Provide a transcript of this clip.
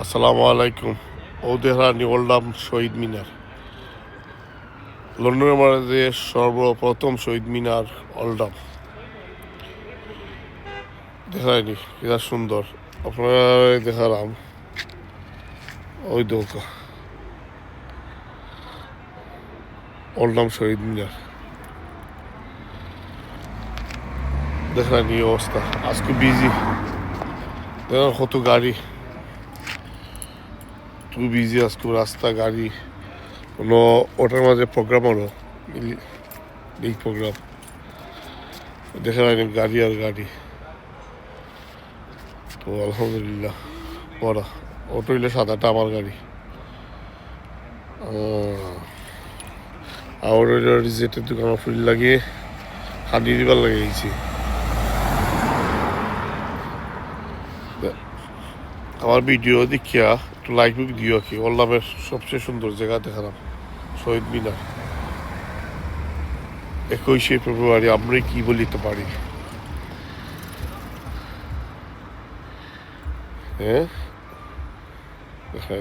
আসসালামু আলাইকুম। ঔদেহরানি ওল্ডাম শহীদ মিনার, লন্ডনের মাঝে সর্বপ্রথম শহীদ মিনার ওল্ডাম দেখায়নি, এটা সুন্দর। আপনারা দেখালাম ওই দোকা ওল্ডাম শহীদ মিনার দেখায়নি অবস্থা। আজকে বিজি, দেখেন কত গাড়ি, খুব বিজি আজকে রাস্তা গাড়ি। কোনো ওটার মাঝে প্রোগ্রাম হলো, এই প্রোগ্রাম দেখা হয়নি, গাড়ি আর গাড়ি। তো আলহামদুলিল্লাহ পড়া অটো হইলে সাদাটা আমার গাড়ি, আর রিজেটের দোকানে ফুল লাগিয়ে হাঁটি দিবার লাগিয়েছি। আমার ভিডিও দেখিয়া একটু লাইক দিও কি। ওল্লামের সবচেয়ে সুন্দর জায়গা দেখালাম শহীদ মিনার। 21শে ফেব্রুয়ারি আমরা কি বলিতে পারি? হ্যাঁ, দেখা